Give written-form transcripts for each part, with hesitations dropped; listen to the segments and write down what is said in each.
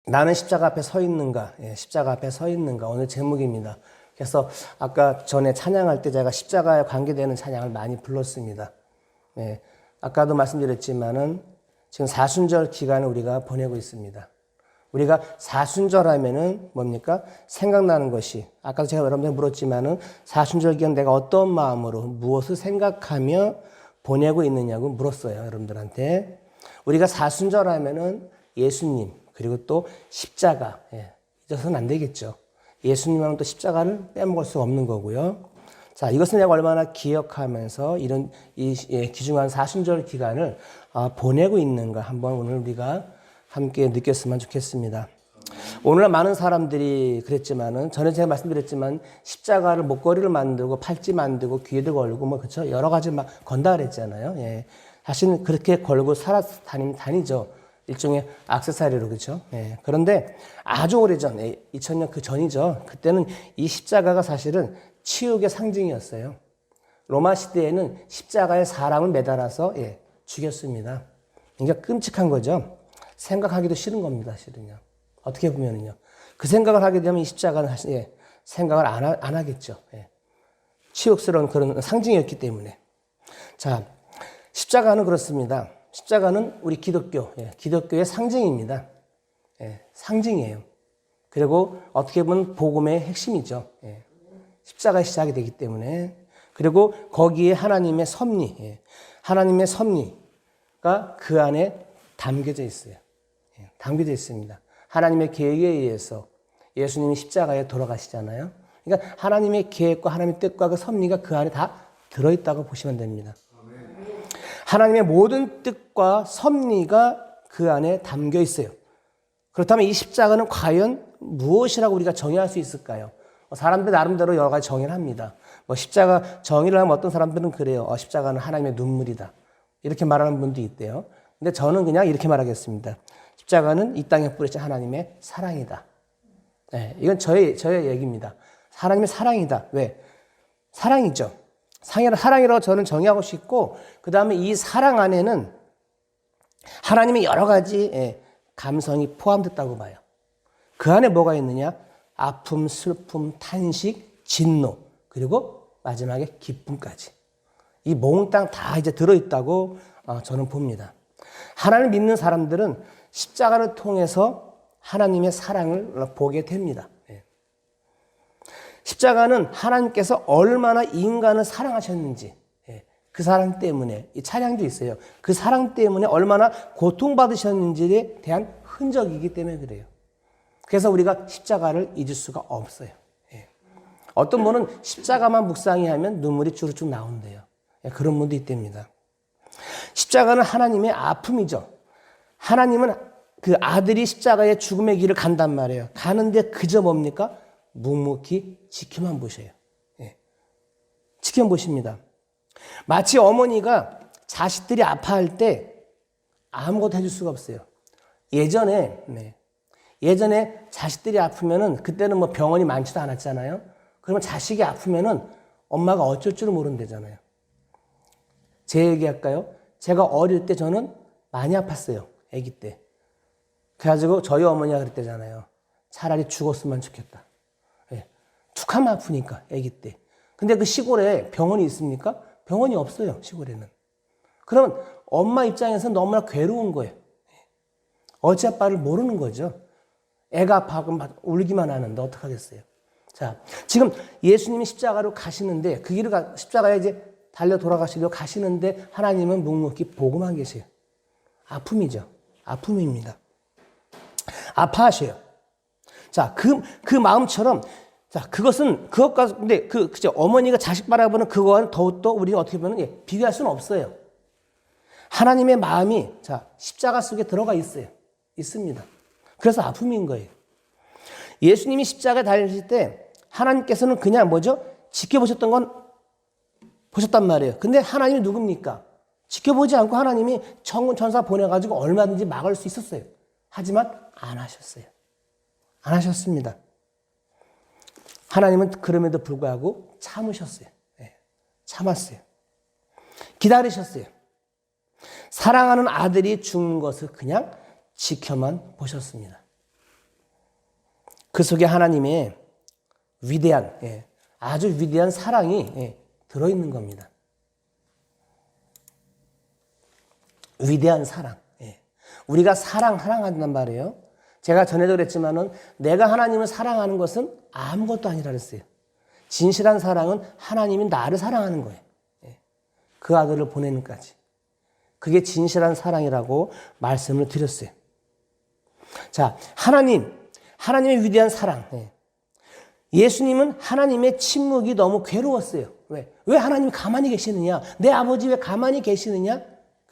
나는 십자가 앞에 서 있는가? 예, 십자가 앞에 서 있는가? 오늘 제목입니다. 그래서 아까 전에 찬양할 때 제가 십자가에 관계되는 찬양을 많이 불렀습니다. 예, 아까도 말씀드렸지만은 지금 사순절 기간을 우리가 보내고 있습니다. 우리가 사순절하면은 뭡니까? 생각나는 것이, 아까도 제가 여러분들 물었지만은 사순절 기간 내가 어떤 마음으로 무엇을 생각하며 보내고 있느냐고 물었어요, 여러분들한테. 우리가 사순절하면은 예수님, 그리고 또 십자가, 잊어서는 안 되겠죠. 예수님 하면 또 십자가를 빼먹을 수 없는 거고요. 자, 이것을 내가 얼마나 기억하면서 이런 귀중한 사순절 기간을 보내고 있는가 한번 오늘 우리가 함께 느꼈으면 좋겠습니다. 오늘날 많은 사람들이 그랬지만은 전에 제가 말씀드렸지만 십자가를 목걸이를 만들고 팔찌 만들고 귀에도 걸고 뭐 그렇죠. 여러 가지 막 건다 그랬잖아요. 예. 사실은 그렇게 걸고 다니죠. 일종의 액세서리로 그렇죠. 예. 그런데 아주 오래전 2000년 그 전이죠. 그때는 이 십자가가 사실은 치욕의 상징이었어요. 로마 시대에는 십자가에 사람을 매달아서 죽였습니다. 굉장히 끔찍한 거죠. 생각하기도 싫은 겁니다, 실은요. 어떻게 보면은요. 그 생각을 하게 되면 이 십자가는 생각을 안 하겠죠. 치욕스러운 그런 상징이었기 때문에. 자, 십자가는 그렇습니다. 십자가는 우리 기독교의 상징입니다. 상징이에요. 그리고 어떻게 보면 복음의 핵심이죠. 십자가의 시작이 되기 때문에. 그리고 거기에 하나님의 섭리, 하나님의 섭리가 그 안에 담겨져 있어요. 담겨져 있습니다. 하나님의 계획에 의해서 예수님이 십자가에 돌아가시잖아요. 그러니까 하나님의 계획과 하나님의 뜻과 그 섭리가 그 안에 다 들어있다고 보시면 됩니다. 하나님의 모든 뜻과 섭리가 그 안에 담겨 있어요. 그렇다면 이 십자가는 과연 무엇이라고 우리가 정의할 수 있을까요? 사람들 나름대로 여러 가지 정의를 합니다. 십자가 정의를 하면 어떤 사람들은 그래요. 십자가는 하나님의 눈물이다. 이렇게 말하는 분도 있대요. 근데 저는 그냥 이렇게 말하겠습니다. 십자가는 이 땅에 뿌리신 하나님의 사랑이다. 이건 저의 얘기입니다. 하나님의 사랑이다. 왜? 사랑이죠. 사랑이라고 저는 정의하고 싶고, 그 다음에 이 사랑 안에는 하나님의 여러 가지 감성이 포함됐다고 봐요. 그 안에 뭐가 있느냐? 아픔, 슬픔, 탄식, 진노, 그리고 마지막에 기쁨까지. 이 몽땅 다 이제 들어있다고 저는 봅니다. 하나님을 믿는 사람들은 십자가를 통해서 하나님의 사랑을 보게 됩니다. 십자가는 하나님께서 얼마나 인간을 사랑하셨는지, 그 사랑 때문에, 이 찬양도 있어요. 그 사랑 때문에 얼마나 고통받으셨는지에 대한 흔적이기 때문에 그래요. 그래서 우리가 십자가를 잊을 수가 없어요. 어떤 분은 십자가만 묵상히 하면 눈물이 주르륵 나온대요. 그런 분도 있답니다. 십자가는 하나님의 아픔이죠. 하나님은 그 아들이 십자가의 죽음의 길을 간단 말이에요. 가는데 그저 뭡니까? 묵묵히 지켜만 보셔요. 지켜만 보십니다. 마치 어머니가 자식들이 아파할 때 아무것도 해줄 수가 없어요. 예전에 자식들이 아프면은 그때는 뭐 병원이 많지도 않았잖아요. 그러면 자식이 아프면은 엄마가 어쩔 줄을 모른대잖아요. 제 얘기할까요? 제가 어릴 때 저는 많이 아팠어요. 아기 때. 그래가지고 저희 어머니가 그랬대잖아요. 차라리 죽었으면 좋겠다. 툭 하면 아프니까 아기 때. 근데 그 시골에 병원이 있습니까? 병원이 없어요. 시골에는. 그러면 엄마 입장에서는 너무나 괴로운 거예요. 어찌할 바를 모르는 거죠. 애가 아파하고 울기만 하는데 어떡하겠어요. 자, 지금 예수님이 십자가로 가시는데 그 길을 십자가에 이제 달려 돌아가시려고 가시는데 하나님은 묵묵히 보고만 계세요. 아픔이죠. 아픔입니다. 아파하셔요. 자, 그 마음처럼, 자, 그것과, 근데 그죠. 어머니가 자식 바라보는 그거와는 더욱더 우리는 어떻게 보면, 비교할 수는 없어요. 하나님의 마음이, 자, 십자가 속에 들어가 있어요. 있습니다. 그래서 아픔인 거예요. 예수님이 십자가에 달리실 때 하나님께서는 그냥 뭐죠? 지켜보셨던 건 보셨단 말이에요. 근데 하나님이 누굽니까? 지켜보지 않고 하나님이 천군 천사 보내가지고 얼마든지 막을 수 있었어요. 하지만 안 하셨어요. 안 하셨습니다. 하나님은 그럼에도 불구하고 참으셨어요. 참았어요. 기다리셨어요. 사랑하는 아들이 죽는 것을 그냥 지켜만 보셨습니다. 그 속에 하나님의 위대한, 아주 위대한 사랑이 들어있는 겁니다. 위대한 사랑. 우리가 사랑한단 말이에요. 제가 전에도 그랬지만은 내가 하나님을 사랑하는 것은 아무것도 아니라 그랬어요. 진실한 사랑은 하나님이 나를 사랑하는 거예요. 그 아들을 보내는까지. 그게 진실한 사랑이라고 말씀을 드렸어요. 자, 하나님의 위대한 사랑. 예수님은 하나님의 침묵이 너무 괴로웠어요. 왜 하나님이 가만히 계시느냐? 내 아버지 왜 가만히 계시느냐?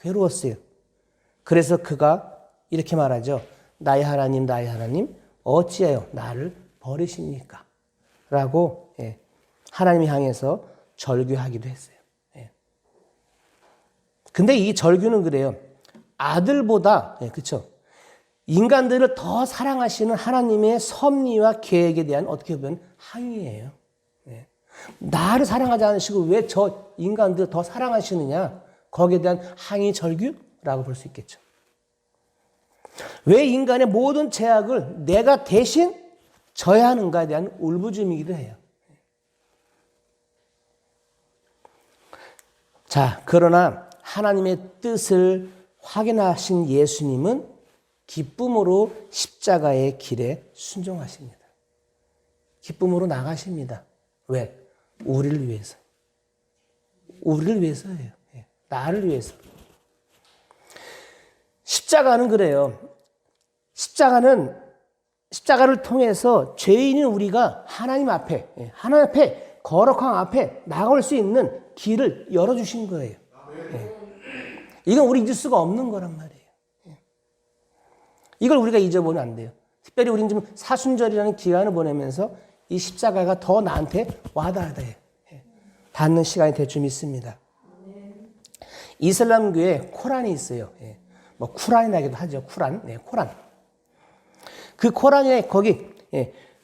괴로웠어요. 그래서 그가 이렇게 말하죠. 나의 하나님, 어찌하여 나를 버리십니까? 라고 하나님을 향해서 절규하기도 했어요. 근데 이 절규는 그래요. 아들보다, 그쵸? 인간들을 더 사랑하시는 하나님의 섭리와 계획에 대한 어떻게 보면 항의예요. 나를 사랑하지 않으시고 왜 저 인간들 더 사랑하시느냐? 거기에 대한 항의 절규라고 볼 수 있겠죠. 왜 인간의 모든 죄악을 내가 대신 져야 하는가에 대한 울부짖음이기도 해요. 자, 그러나 하나님의 뜻을 확인하신 예수님은 기쁨으로 십자가의 길에 순종하십니다. 기쁨으로 나가십니다. 왜? 우리를 위해서. 우리를 위해서예요. 나를 위해서. 십자가는 그래요. 십자가를 통해서 죄인인 우리가 하나님 앞에 거룩한 앞에 나갈 수 있는 길을 열어주신 거예요. 이건 우리 잊을 수가 없는 거란 말이에요. 이걸 우리가 잊어보면 안 돼요. 특별히 우리는 지금 사순절이라는 기간을 보내면서 이 십자가가 더 나한테 닿는 시간이 될 줄 믿습니다. 이슬람교에 코란이 있어요. 뭐 쿠란이라기도 하죠. 코란. 그 코란에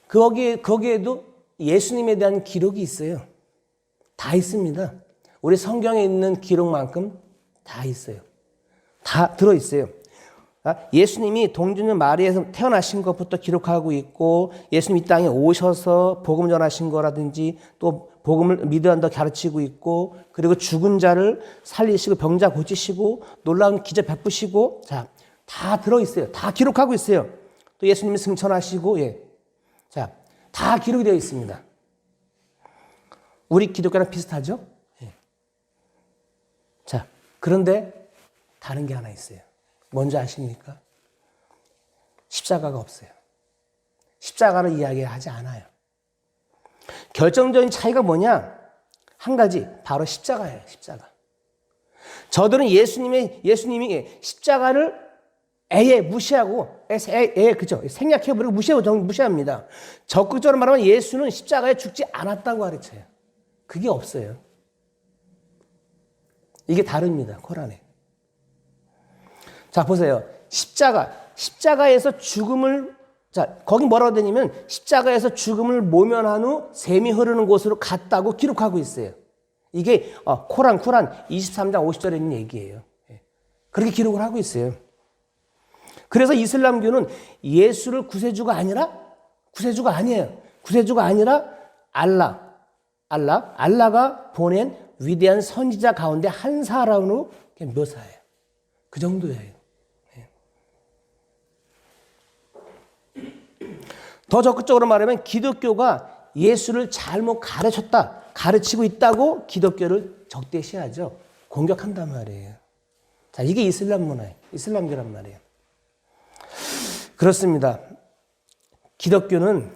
거기에도 예수님에 대한 기록이 있어요. 다 있습니다. 우리 성경에 있는 기록만큼 다 있어요. 다 들어있어요. 예수님이 동정녀 마리아에서 태어나신 것부터 기록하고 있고, 예수님 이 땅에 오셔서 복음 전하신 거라든지, 또 복음을 믿어야 한다고 가르치고 있고, 그리고 죽은 자를 살리시고 병자 고치시고 놀라운 기적 베푸시고, 자, 다 들어있어요. 다 기록하고 있어요. 또 예수님이 승천하시고, 자, 다 기록이 되어 있습니다. 우리 기독교랑 비슷하죠? 자, 그런데 다른 게 하나 있어요. 뭔지 아십니까? 십자가가 없어요. 십자가를 이야기하지 않아요. 결정적인 차이가 뭐냐? 한 가지, 바로 십자가예요. 십자가. 저들은 예수님이 십자가를 무시하고, 그죠? 생략해버리고 무시합니다. 적극적으로 말하면 예수는 십자가에 죽지 않았다고 가르쳐요. 그게 없어요. 이게 다릅니다. 코란에. 자, 보세요. 십자가에서 죽음을, 자, 거기 뭐라고 되냐면, 십자가에서 죽음을 모면한 후 샘이 흐르는 곳으로 갔다고 기록하고 있어요. 이게, 코란 23장 50절에 있는 얘기예요. 그렇게 기록을 하고 있어요. 그래서 이슬람교는 예수를 구세주가 아니에요. 구세주가 아니라 알라가 보낸 위대한 선지자 가운데 한 사람으로 묘사해요. 그 정도예요. 더 적극적으로 말하면 기독교가 예수를 잘못 가르치고 있다고 기독교를 적대시하죠. 공격한단 말이에요. 자, 이게 이슬람 문화예요. 이슬람교란 말이에요. 그렇습니다. 기독교의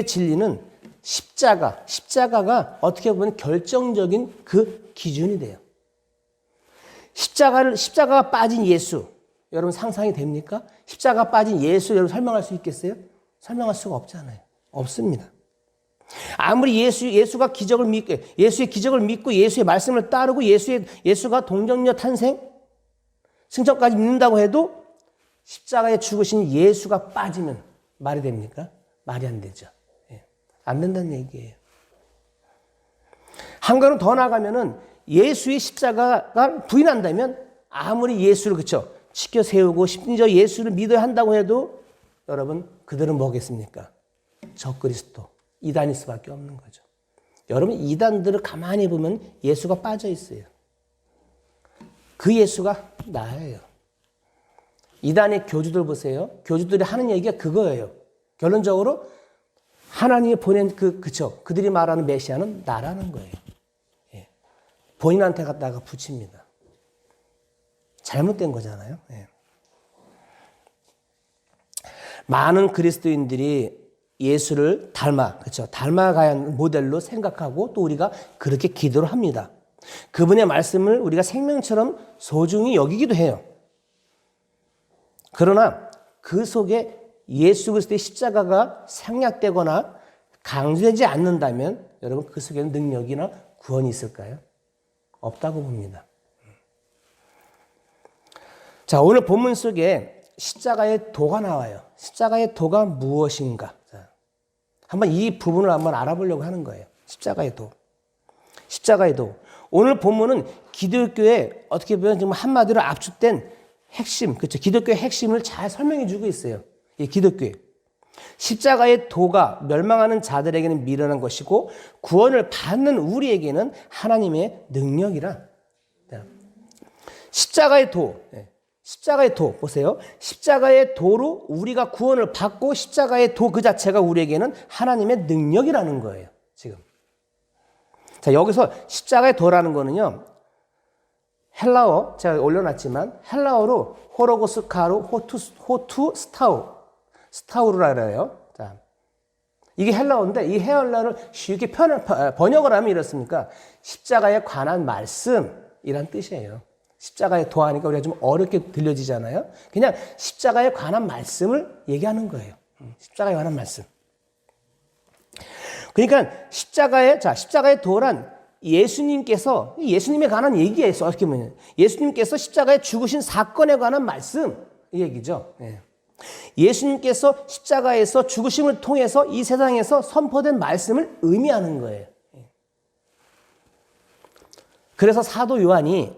진리는 십자가가 어떻게 보면 결정적인 그 기준이 돼요. 십자가가 빠진 예수, 여러분 상상이 됩니까? 십자가 빠진 예수 여러분 설명할 수 있겠어요? 설명할 수가 없잖아요. 없습니다. 아무리 예수가 기적을 믿고, 예수의 기적을 믿고 예수의 말씀을 따르고 예수가 동정녀 탄생, 승천까지 믿는다고 해도 십자가에 죽으신 예수가 빠지면 말이 됩니까? 말이 안 되죠. 안 된다는 얘기예요. 한 걸음 더 나가면은 예수의 십자가가 부인한다면 아무리 예수를 지켜 세우고 심지어 예수를 믿어야 한다고 해도 여러분 그들은 뭐겠습니까? 적그리스도, 이단일 수밖에 없는 거죠. 여러분 이단들을 가만히 보면 예수가 빠져 있어요. 그 예수가 나예요. 이단의 교주들 보세요. 교주들이 하는 얘기가 그거예요. 결론적으로 하나님이 보낸 그들이 말하는 메시아는 나라는 거예요. 예. 본인한테 갖다가 붙입니다. 잘못된 거잖아요. 예. 많은 그리스도인들이 예수를 닮아가야 하는 모델로 생각하고 또 우리가 그렇게 기도를 합니다. 그분의 말씀을 우리가 생명처럼 소중히 여기기도 해요. 그러나 그 속에 예수 그리스도의 십자가가 생략되거나 강조되지 않는다면 여러분 그 속에는 능력이나 구원이 있을까요? 없다고 봅니다. 자, 오늘 본문 속에 십자가의 도가 나와요. 십자가의 도가 무엇인가? 자, 한번 이 부분을 한번 알아보려고 하는 거예요. 십자가의 도. 십자가의 도. 오늘 본문은 기독교의 어떻게 보면 좀 한마디로 압축된 핵심, 그렇죠? 기독교의 핵심을 잘 설명해 주고 있어요. 이 기독교의. 십자가의 도가 멸망하는 자들에게는 미련한 것이고 구원을 받는 우리에게는 하나님의 능력이라. 십자가의 도. 십자가의 도 보세요. 십자가의 도로 우리가 구원을 받고 십자가의 도 그 자체가 우리에게는 하나님의 능력이라는 거예요. 지금. 자, 여기서 십자가의 도라는 거는요. 헬라어 제가 올려놨지만 헬라어로 호로고스 카로 호투 스타우르라 그래요. 자, 이게 헬라어인데 이 헬라어를 쉽게 번역을 하면 이렇습니까? 십자가에 관한 말씀이란 뜻이에요. 십자가에 도하니까 우리가 좀 어렵게 들려지잖아요. 그냥 십자가에 관한 말씀을 얘기하는 거예요. 십자가에 관한 말씀. 그러니까 십자가의 도란 예수님께서 예수님에 관한 얘기예요. 어떻게 보면 예수님께서 십자가에 죽으신 사건에 관한 말씀 이 얘기죠. 예수님께서 십자가에서 죽으심을 통해서 이 세상에서 선포된 말씀을 의미하는 거예요. 그래서 사도 요한은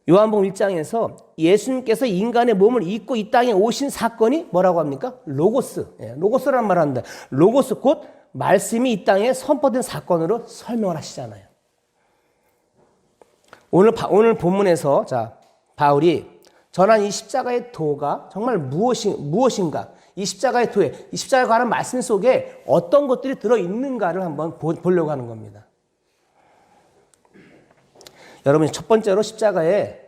요한복음 1장에서 예수님께서 인간의 몸을 입고 이 땅에 오신 사건이 뭐라고 합니까? 로고스라는 말을 합니다. 로고스 곧 말씀이 이 땅에 선포된 사건으로 설명을 하시잖아요. 오늘 본문에서 바울이 전한 이 십자가의 도가 정말 무엇인가? 이 십자가의 도에 이 십자가에 관한 말씀 속에 어떤 것들이 들어있는가를 한번 보려고 하는 겁니다. 여러분 첫 번째로 십자가의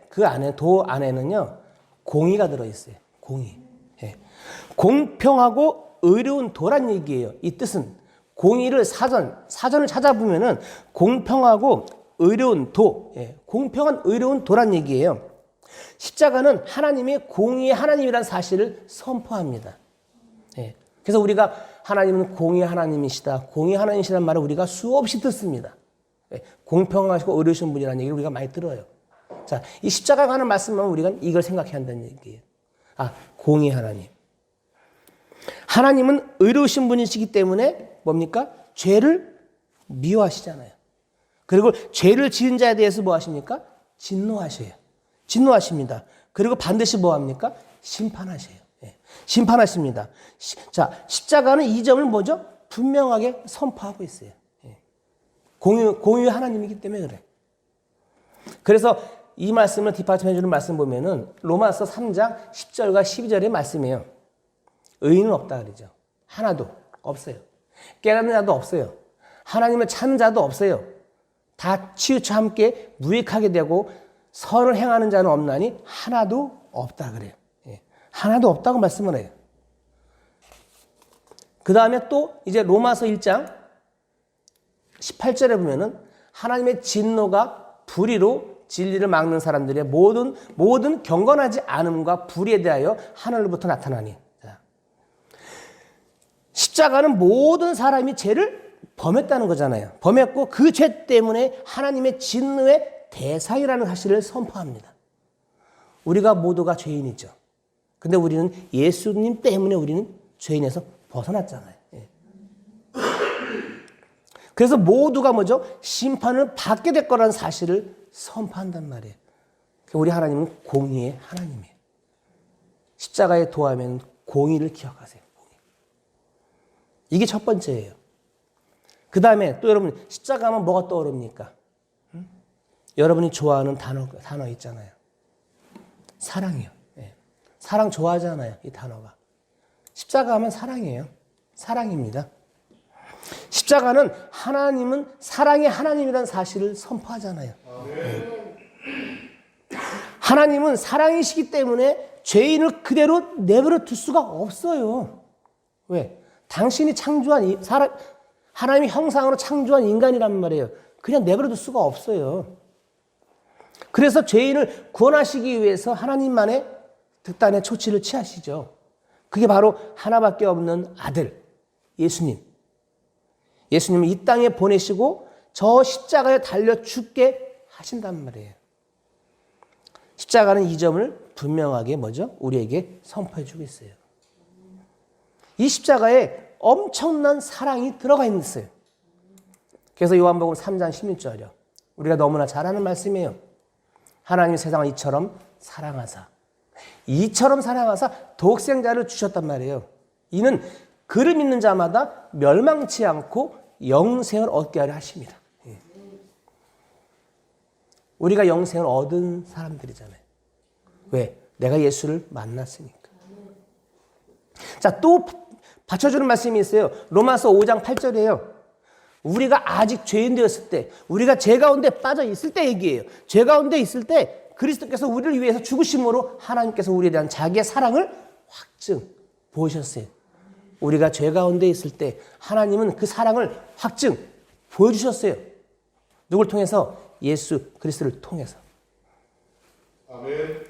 도 안에는요 공의가 들어있어요. 공의. 공평하고 의로운 도란 얘기예요. 이 뜻은 공의를 사전을 찾아보면은 공평하고 의로운 도, 공평한 의로운 도란 얘기예요. 십자가는 하나님의 공의의 하나님이라는 사실을 선포합니다. 그래서 우리가 하나님은 공의의 하나님이시다, 공의의 하나님이시라는 말을 우리가 수없이 듣습니다. 공평하시고 의로우신 분이라는 얘기를 우리가 많이 들어요. 자, 이 십자가에 관한 말씀만 우리가 이걸 생각해야 한다는 얘기예요. 공의 하나님. 하나님은 의로우신 분이시기 때문에 뭡니까? 죄를 미워하시잖아요. 그리고 죄를 지은 자에 대해서 뭐 하십니까? 진노하십니다. 그리고 반드시 뭐 합니까? 심판하셔요. 심판하십니다. 자, 십자가는 이 점을 뭐죠? 분명하게 선포하고 있어요. 공의 하나님이기 때문에 그래. 그래서 이 말씀을 뒷받침해 주는 말씀 보면은 로마서 3장 10절과 12절의 말씀이에요. 의인은 없다 그러죠. 하나도 없어요. 깨닫는 자도 없어요. 하나님을 찾는 자도 없어요. 다 치우쳐 함께 무익하게 되고 선을 행하는 자는 없나니 하나도 없다 그래요. 하나도 없다고 말씀을 해요. 그 다음에 또 이제 로마서 1장 18절에 보면은 하나님의 진노가 불의로 진리를 막는 사람들의 모든 경건하지 않음과 불의에 대하여 하늘로부터 나타나니. 십자가는 모든 사람이 죄를 범했다는 거잖아요. 범했고 그 죄 때문에 하나님의 진노의 대상이라는 사실을 선포합니다. 우리가 모두가 죄인이죠. 근데 우리는 예수님 때문에 우리는 죄인에서 벗어났잖아요. 그래서 모두가 뭐죠? 심판을 받게 될 거라는 사실을 선포한단 말이에요. 우리 하나님은 공의의 하나님이에요. 십자가에 도하면 공의를 기억하세요. 공의. 이게 첫 번째예요. 그 다음에 또 여러분 십자가 하면 뭐가 떠오릅니까? 여러분이 좋아하는 단어 있잖아요. 사랑이요. 네. 사랑 좋아하잖아요. 이 단어가. 십자가 하면 사랑이에요. 사랑입니다. 십자가는 하나님은 사랑의 하나님이라는 사실을 선포하잖아요. 네. 하나님은 사랑이시기 때문에 죄인을 그대로 내버려 둘 수가 없어요. 왜? 당신이 창조한 하나님의 형상으로 창조한 인간이란 말이에요. 그냥 내버려 둘 수가 없어요. 그래서 죄인을 구원하시기 위해서 하나님만의 특단의 조치를 취하시죠. 그게 바로 하나밖에 없는 아들, 예수님. 예수님을 이 땅에 보내시고 저 십자가에 달려 죽게 하신단 말이에요. 십자가는 이 점을 분명하게 우리에게 선포해 주고 있어요. 이 십자가에 엄청난 사랑이 들어가 있어요. 그래서 요한복음 3장 16절이요. 우리가 너무나 잘 아는 말씀이에요. 하나님이 세상을 이처럼 사랑하사 독생자를 주셨단 말이에요. 이는 그를 믿는 자마다 멸망치 않고 영생을 얻게 하려 하십니다. 우리가 영생을 얻은 사람들이잖아요. 왜? 내가 예수를 만났으니까. 자, 또 받쳐주는 말씀이 있어요. 로마서 5장 8절이에요. 우리가 아직 죄인 되었을 때, 우리가 죄 가운데 빠져 있을 때 얘기예요. 죄 가운데 있을 때 그리스도께서 우리를 위해서 죽으심으로 하나님께서 우리에 대한 자기의 사랑을 확증 보여주셨어요. 우리가 죄 가운데 있을 때 하나님은 그 사랑을 확증 보여주셨어요. 누굴 통해서? 예수 그리스도를 통해서. 아멘.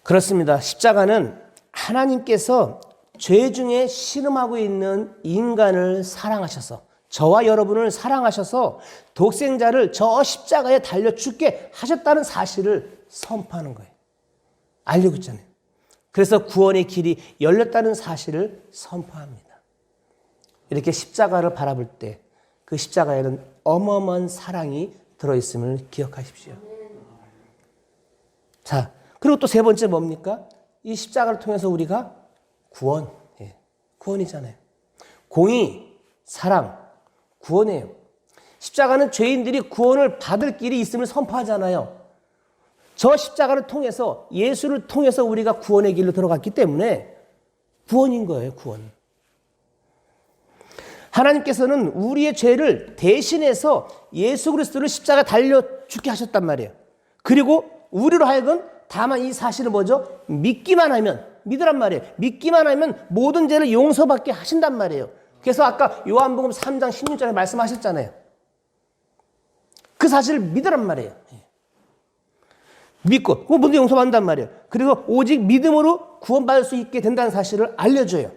그렇습니다. 십자가는 하나님께서 죄 중에 신음하고 있는 인간을 사랑하셔서, 저와 여러분을 사랑하셔서 독생자를 저 십자가에 달려 죽게 하셨다는 사실을 선포하는 거예요. 알려고 있잖아요. 그래서 구원의 길이 열렸다는 사실을 선포합니다. 이렇게 십자가를 바라볼 때 그 십자가에는 어마어마한 사랑이 들어있음을 기억하십시오. 자, 그리고 또 세 번째 뭡니까? 이 십자가를 통해서 우리가 구원, 구원이잖아요. 공의, 사랑, 구원이에요. 십자가는 죄인들이 구원을 받을 길이 있음을 선포하잖아요. 저 십자가를 통해서, 예수를 통해서 우리가 구원의 길로 들어갔기 때문에 구원인 거예요, 구원. 하나님께서는 우리의 죄를 대신해서 예수 그리스도를 십자가에 달려 죽게 하셨단 말이에요. 그리고 우리로 하여금 다만 이 사실을 믿기만 하면, 믿으란 말이에요. 믿기만 하면 모든 죄를 용서받게 하신단 말이에요. 그래서 아까 요한복음 3장 16절에 말씀하셨잖아요. 그 사실을 믿으란 말이에요. 믿고, 모두 용서받는단 말이에요. 그리고 오직 믿음으로 구원받을 수 있게 된다는 사실을 알려줘요.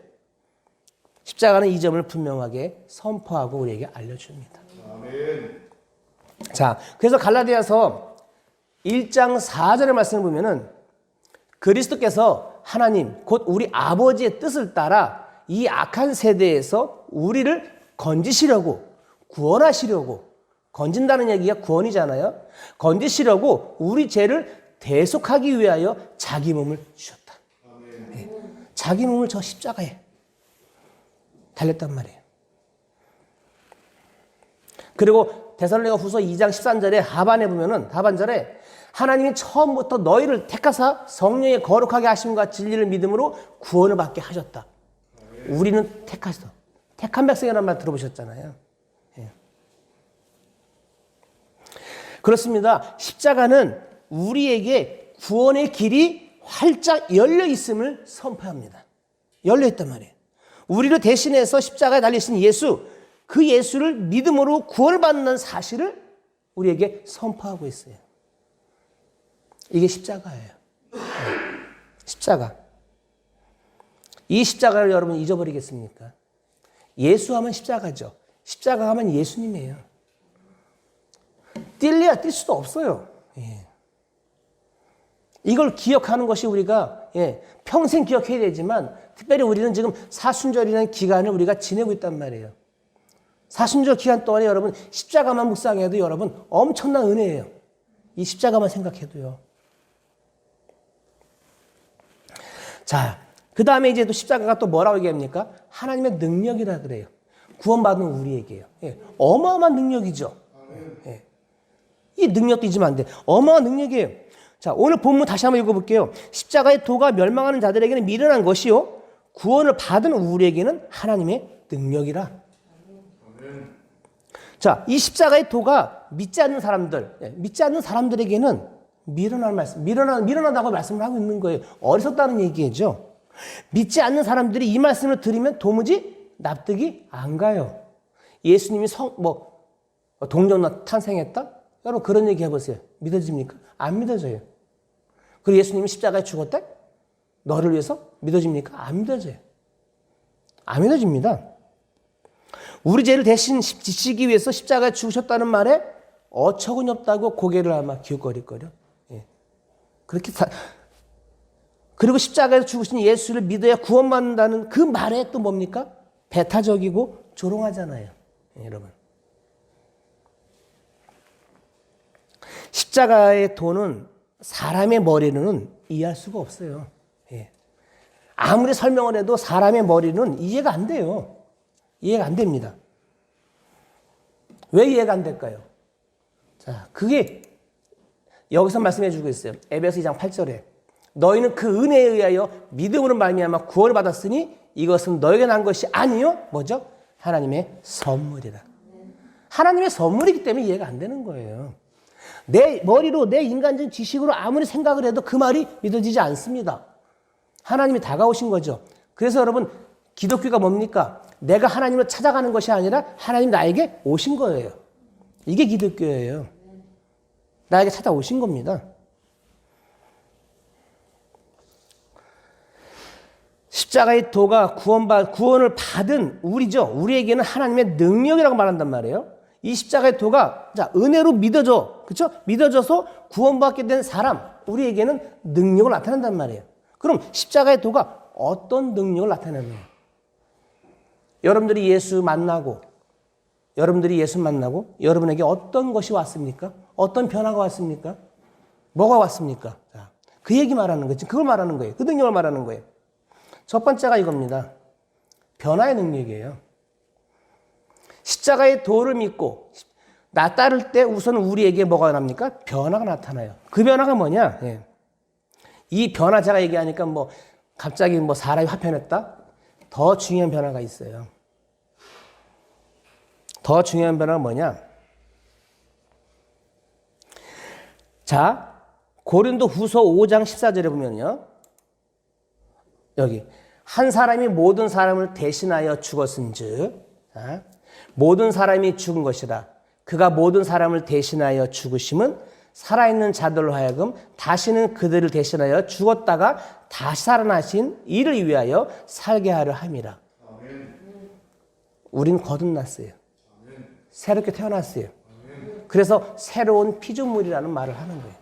십자가는 이 점을 분명하게 선포하고 우리에게 알려줍니다. 아멘. 자, 그래서 갈라디아서 1장 4절의 말씀을 보면은 그리스도께서 하나님, 곧 우리 아버지의 뜻을 따라 이 악한 세대에서 우리를 건지시려고, 구원하시려고, 건진다는 얘기가 구원이잖아요. 건지시려고 우리 죄를 대속하기 위하여 자기 몸을 주셨다. 네. 자기 몸을 저 십자가에 달렸단 말이에요. 그리고 데살로니가 후서 2장 13절에 하반절에 하나님이 처음부터 너희를 택하사 성령의 거룩하게 하심과 진리를 믿음으로 구원을 받게 하셨다. 우리는 택하셨어. 택한 백성이라는 말 들어보셨잖아요. 예. 그렇습니다. 십자가는 우리에게 구원의 길이 활짝 열려 있음을 선포합니다. 열려 있단 말이에요. 우리를 대신해서 십자가에 달리신 예수, 그 예수를 믿음으로 구원을 받는 사실을 우리에게 선포하고 있어요. 이게 십자가예요. 십자가. 이 십자가를 여러분 잊어버리겠습니까? 예수 하면 십자가죠. 십자가 하면 예수님이에요. 뛸래야 뛸 수도 없어요. 예. 이걸 기억하는 것이 우리가 평생 기억해야 되지만 특별히 우리는 지금 사순절이라는 기간을 우리가 지내고 있단 말이에요. 사순절 기간 동안에 여러분 십자가만 묵상해도 여러분 엄청난 은혜예요. 이 십자가만 생각해도요. 자, 그 다음에 이제 또 십자가가 또 뭐라고 얘기합니까? 하나님의 능력이라 그래요. 구원받은 우리에게요. 예, 어마어마한 능력이죠. 예. 이 능력도 잊으면 안 돼. 어마어마한 능력이에요. 자, 오늘 본문 다시 한번 읽어볼게요. 십자가의 도가 멸망하는 자들에게는 미련한 것이요 구원을 받은 우리에게는 하나님의 능력이라. 자, 이 십자가의 도가 믿지 않는 사람들, 믿지 않는 사람들에게는 미련한 말씀, 미련하다고 말씀을 하고 있는 거예요. 어리석다는 얘기죠. 믿지 않는 사람들이 이 말씀을 들으면 도무지 납득이 안 가요. 예수님이 동정나 탄생했다? 여러분 그런 얘기 해보세요. 믿어집니까? 안 믿어져요. 그리고 예수님이 십자가에 죽었다? 너를 위해서 믿어집니까? 안 믿어져요. 안 믿어집니다. 우리 죄를 대신 지시기 위해서 십자가에 죽으셨다는 말에 어처구니 없다고 고개를 아마 기웃거릴거려. 예. 그리고 십자가에서 죽으신 예수를 믿어야 구원받는다는 그 말에 또 뭡니까? 배타적이고 조롱하잖아요. 예, 여러분. 십자가의 도는 사람의 머리로는 이해할 수가 없어요. 예. 아무리 설명을 해도 사람의 머리는 이해가 안 돼요. 이해가 안 됩니다. 왜 이해가 안 될까요? 자, 그게 여기서 말씀해 주고 있어요. 에베소 2장 8절에 너희는 그 은혜에 의하여 믿음으로 말미암아 구원을 받았으니 이것은 너에게 난 것이 아니요 뭐죠? 하나님의 선물이라. 하나님의 선물이기 때문에 이해가 안 되는 거예요. 내 머리로 내 인간적인 지식으로 아무리 생각을 해도 그 말이 믿어지지 않습니다. 하나님이 다가오신 거죠. 그래서 여러분 기독교가 뭡니까? 내가 하나님을 찾아가는 것이 아니라 하나님 나에게 오신 거예요. 이게 기독교예요. 나에게 찾아오신 겁니다. 십자가의 도가 구원을 받은 우리죠. 우리에게는 하나님의 능력이라고 말한단 말이에요. 이 십자가의 도가 은혜로 믿어져, 그렇죠? 믿어져서 구원받게 된 사람, 우리에게는 능력을 나타낸단 말이에요. 그럼 십자가의 도가 어떤 능력을 나타내느냐? 여러분들이 예수 만나고 여러분에게 어떤 것이 왔습니까? 어떤 변화가 왔습니까? 뭐가 왔습니까? 자, 그 얘기 말하는 거지. 그걸 말하는 거예요. 그 능력을 말하는 거예요. 첫 번째가 이겁니다. 변화의 능력이에요. 십자가의 도를 믿고 나 따를 때 우선 우리에게 뭐가 납니까? 변화가 나타나요. 그 변화가 뭐냐? 예. 이 변화 제가 얘기하니까 갑자기 사람이 화편했다? 더 중요한 변화가 있어요. 더 중요한 변화가 뭐냐? 자, 고린도 후서 5장 14절에 보면요. 여기 한 사람이 모든 사람을 대신하여 죽었은즉 모든 사람이 죽은 것이라 그가 모든 사람을 대신하여 죽으심은 살아있는 자들로 하여금 다시는 그들을 대신하여 죽었다가 다시 살아나신 이를 위하여 살게 하려 함이라. 우린 거듭났어요. 새롭게 태어났어요. 그래서 새로운 피조물이라는 말을 하는 거예요.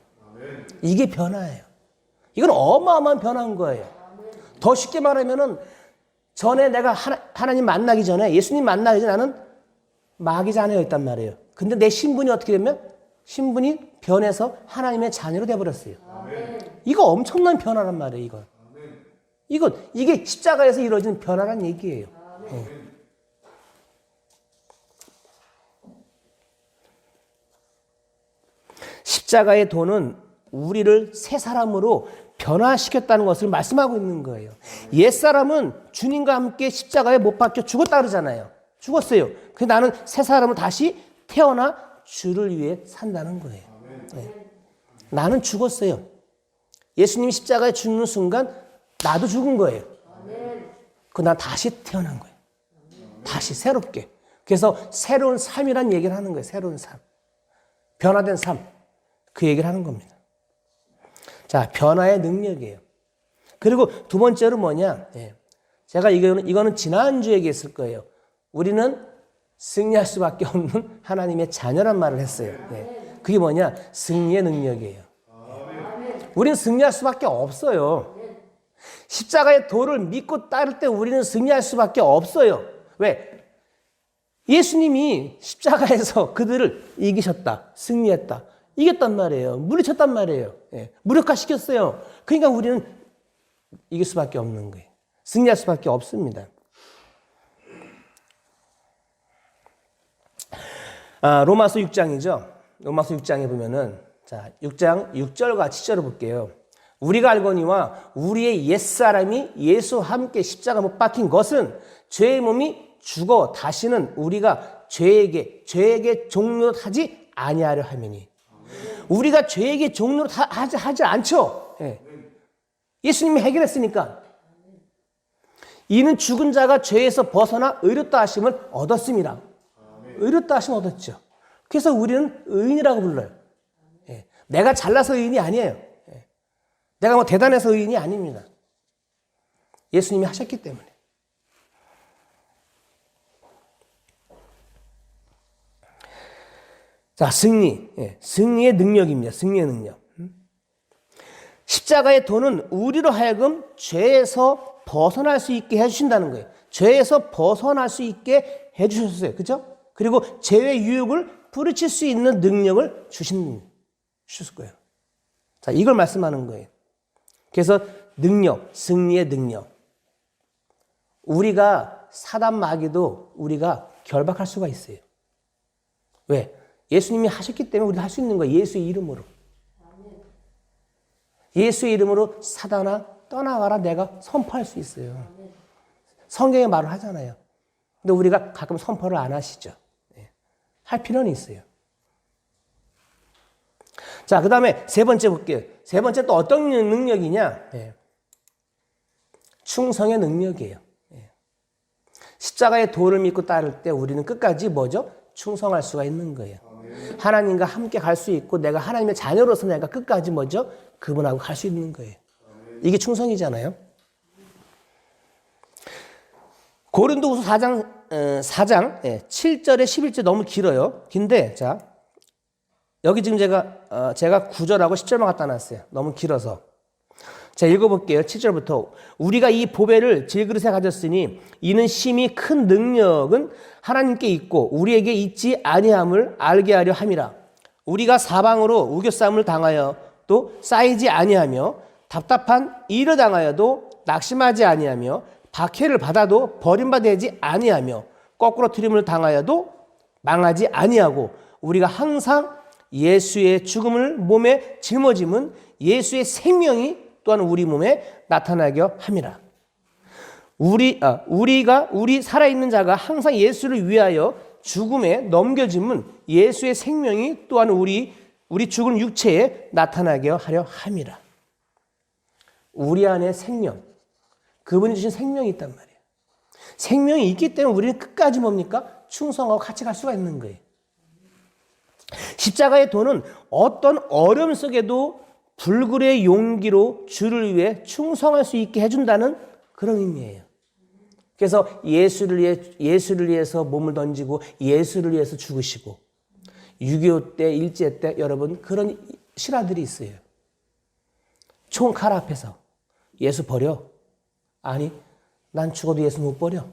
이게 변화예요. 이건 어마어마한 변화인 거예요. 더 쉽게 말하면은 전에 내가 하나님 만나기 전에 예수님 만나기 전에 나는 마귀 자녀였단 말이에요. 근데 내 신분이 어떻게 되면 신분이 변해서 하나님의 자녀로 돼버렸어요. 이거 엄청난 변화란 말이에요. 이게 십자가에서 이루어진 변화란 얘기예요. 십자가의 도는 우리를 새 사람으로 변화시켰다는 것을 말씀하고 있는 거예요. 옛사람은 주님과 함께 십자가에 못 박혀 죽었다 그러잖아요. 죽었어요. 그래서 나는 새 사람으로 다시 태어나 주를 위해 산다는 거예요. 네. 나는 죽었어요. 예수님이 십자가에 죽는 순간 나도 죽은 거예요. 난 다시 태어난 거예요. 다시 새롭게. 그래서 새로운 삶이란 얘기를 하는 거예요. 새로운 삶. 변화된 삶. 그 얘기를 하는 겁니다. 자, 변화의 능력이에요. 그리고 두 번째로 뭐냐? 제가 이거는 지난주에 얘기했을 거예요. 우리는 승리할 수밖에 없는 하나님의 자녀란 말을 했어요. 그게 뭐냐? 승리의 능력이에요. 우리는 승리할 수밖에 없어요. 십자가의 도를 믿고 따를 때 우리는 승리할 수밖에 없어요. 왜? 예수님이 십자가에서 그들을 이기셨다, 승리했다, 이겼단 말이에요. 물리쳤단 말이에요. 예, 무력화시켰어요. 그러니까 우리는 이길 수밖에 없는 거예요. 승리할 수밖에 없습니다. 로마서 6장이죠. 로마서 6장에 보면은, 자, 6장 6절과 7절을 볼게요. 우리가 알거니와 우리의 옛사람이 예수와 함께 십자가 못 박힌 것은 죄의 몸이 죽어 다시는 우리가 죄에게 종노하지 아니하려 함이니. 우리가 죄에게 종노하지 않죠. 예. 예수님이 해결했으니까. 이는 죽은 자가 죄에서 벗어나 의롭다 하심을 얻었습니다. 의롭다 하심을 얻었죠. 그래서 우리는 의인이라고 불러요. 예. 내가 잘나서 의인이 아니에요. 예. 내가 뭐 대단해서 의인이 아닙니다. 예수님이 하셨기 때문에. 자, 승리. 예. 승리의 능력입니다. 승리의 능력. 십자가의 도는 우리로 하여금 죄에서 벗어날 수 있게 해주신다는 거예요. 죄에서 벗어날 수 있게 해주셨어요. 그죠? 그리고 죄의 유혹을 뿌리칠 수 있는 능력을 주셨을 거예요. 자, 이걸 말씀하는 거예요. 그래서 능력, 승리의 능력. 우리가 사단 마귀도 우리가 결박할 수가 있어요. 왜? 예수님이 하셨기 때문에 우리가 할 수 있는 거예요. 예수의 이름으로. 예수의 이름으로 사단아 떠나가라 내가 선포할 수 있어요. 성경에 말을 하잖아요. 근데 우리가 가끔 선포를 안 하시죠. 할 필요는 있어요. 자, 그 다음에 세 번째 볼게요. 세 번째 또 어떤 능력이냐? 충성의 능력이에요. 십자가의 도를 믿고 따를 때 우리는 끝까지 뭐죠? 충성할 수가 있는 거예요. 하나님과 함께 갈 수 있고 내가 하나님의 자녀로서 내가 끝까지 뭐죠? 그분하고 갈 수 있는 거예요. 이게 충성이잖아요. 고린도후서 4장 7절에 11절 너무 길어요. 긴데 자 여기 지금 제가 9절하고 10절만 갖다 놨어요. 너무 길어서. 자, 읽어볼게요. 7절부터. 우리가 이 보배를 질그릇에 가졌으니 이는 심히 큰 능력은 하나님께 있고 우리에게 있지 아니함을 알게 하려 함이라. 우리가 사방으로 우겨싸움을 당하여 또 쌓이지 아니하며 답답한 일을 당하여도 낙심하지 아니하며 박해를 받아도 버림받지 아니하며 거꾸로 트림을 당하여도 망하지 아니하고 우리가 항상 예수의 죽음을 몸에 짊어짐은 예수의 생명이 또한 우리 몸에 나타나게 함이라. 우리 살아있는 자가 항상 예수를 위하여 죽음에 넘겨짐은 예수의 생명이 또한 우리 죽은 육체에 나타나게 하려 함이라. 우리 안에 생명, 그분이 주신 생명이 있단 말이에요. 생명이 있기 때문에 우리는 끝까지 뭡니까? 충성하고 같이 갈 수가 있는 거예요. 십자가의 도는 어떤 어려움 속에도 불굴의 용기로 주를 위해 충성할 수 있게 해준다는 그런 의미예요. 그래서 예수를 위해서 몸을 던지고 예수를 위해서 죽으시고 6.25 때, 일제 때 여러분 그런 실화들이 있어요. 총 칼 앞에서 예수 버려? 아니, 난 죽어도 예수 못 버려.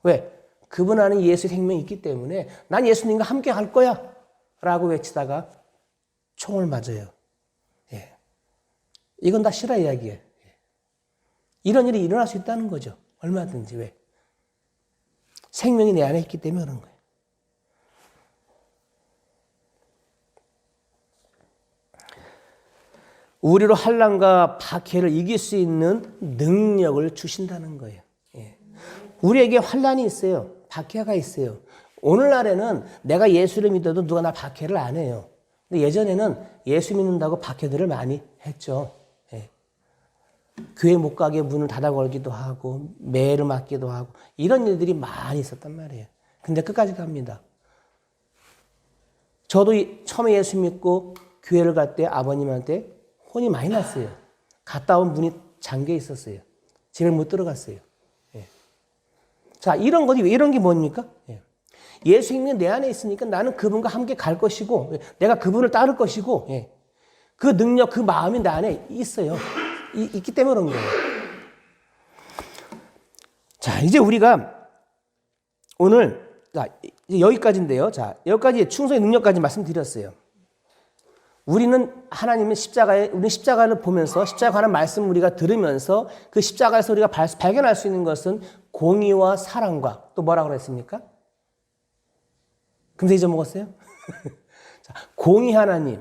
왜? 그분 안에 예수의 생명이 있기 때문에 난 예수님과 함께 갈 거야 라고 외치다가 총을 맞아요. 예. 이건 다 실화 이야기예요. 이런 일이 일어날 수 있다는 거죠. 얼마든지. 왜? 생명이 내 안에 있기 때문에 그런 거예요. 우리로 환난과 박해를 이길 수 있는 능력을 주신다는 거예요. 예. 우리에게 환난이 있어요. 박해가 있어요. 오늘날에는 내가 예수를 믿어도 누가 나 박해를 안 해요. 근데 예전에는 예수 믿는다고 박해들을 많이 했죠. 예. 교회 못 가게 문을 닫아 걸기도 하고 매를 맞기도 하고 이런 일들이 많이 있었단 말이에요. 근데 끝까지 갑니다. 저도 처음에 예수 믿고 교회를 갈 때 아버님한테 혼이 많이 났어요. 갔다 온 문이 잠겨 있었어요. 집에 못 들어갔어요. 예. 자, 이런 게 뭡니까? 예. 예수님이 내 안에 있으니까 나는 그분과 함께 갈 것이고, 내가 그분을 따를 것이고, 예. 그 능력, 그 마음이 내 안에 있어요. 있기 때문에 그런 거예요. 자, 이제 우리가 오늘 자, 이제 여기까지인데요. 자, 여기까지 충성의 능력까지 말씀드렸어요. 우리는 우리는 십자가를 보면서 십자가 관한 말씀 우리가 들으면서 그 십자가에서 우리가 발견할 수 있는 것은 공의와 사랑과 또 뭐라고 그랬습니까? 금세 잊어먹었어요? 자, 공의 하나님,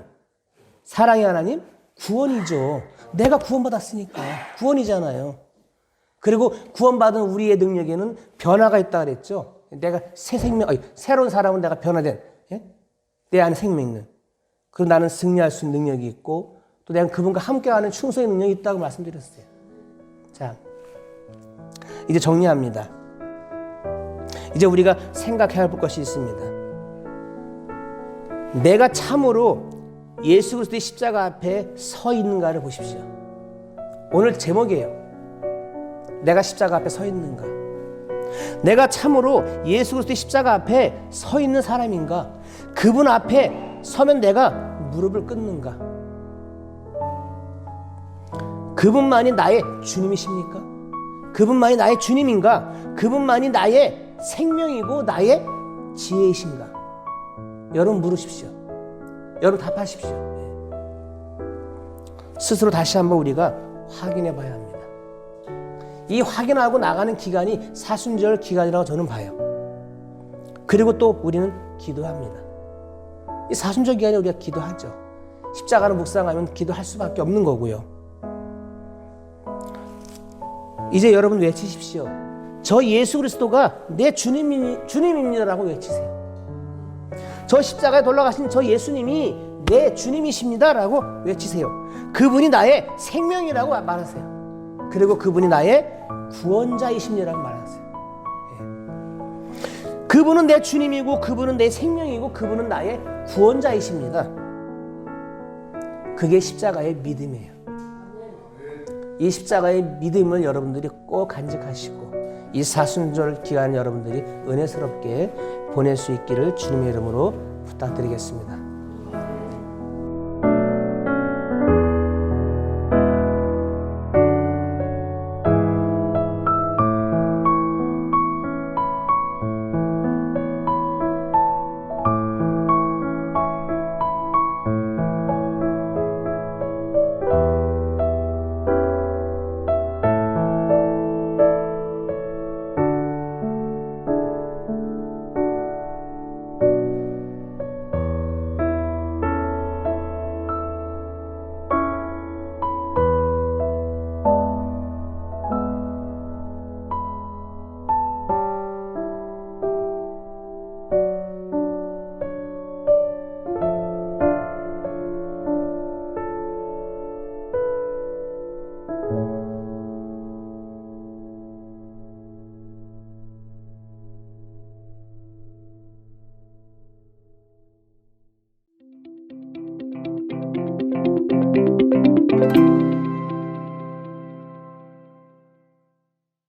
사랑의 하나님, 구원이죠. 내가 구원받았으니까 구원이잖아요. 그리고 구원받은 우리의 능력에는 변화가 있다 그랬죠. 내가 새로운 사람은 내가 변화된, 예? 내 안에 생명이 있는. 그리고 나는 승리할 수 있는 능력이 있고 또 내가 그분과 함께하는 충성의 능력이 있다고 말씀드렸어요. 자, 이제 정리합니다. 이제 우리가 생각해야 할 것이 있습니다. 내가 참으로 예수 그리스도의 십자가 앞에 서 있는가를 보십시오. 오늘 제목이에요. 내가 십자가 앞에 서 있는가? 내가 참으로 예수 그리스도의 십자가 앞에 서 있는 사람인가? 그분 앞에 서면 내가 무릎을 꿇는가? 그분만이 나의 주님이십니까? 그분만이 나의 주님인가? 그분만이 나의 생명이고 나의 지혜이신가? 여러분 물으십시오. 여러분 답하십시오. 스스로 다시 한번 우리가 확인해 봐야 합니다. 이 확인하고 나가는 기간이 사순절 기간이라고 저는 봐요. 그리고 또 우리는 기도합니다. 이 사순절 기간에 우리가 기도하죠. 십자가를 묵상하면 기도할 수밖에 없는 거고요. 이제 여러분 외치십시오. 저 예수 그리스도가 내 주님입니다라고 외치세요. 저 십자가에 돌아가신 저 예수님이 내 주님이십니다라고 외치세요. 그분이 나의 생명이라고 말하세요. 그리고 그분이 나의 구원자이십니다라고 말하세요. 그분은 내 주님이고 그분은 내 생명이고 그분은 나의 구원자이십니다. 그게 십자가의 믿음이에요. 이 십자가의 믿음을 여러분들이 꼭 간직하시고 이 사순절 기간 여러분들이 은혜스럽게 보낼 수 있기를 주님의 이름으로 부탁드리겠습니다.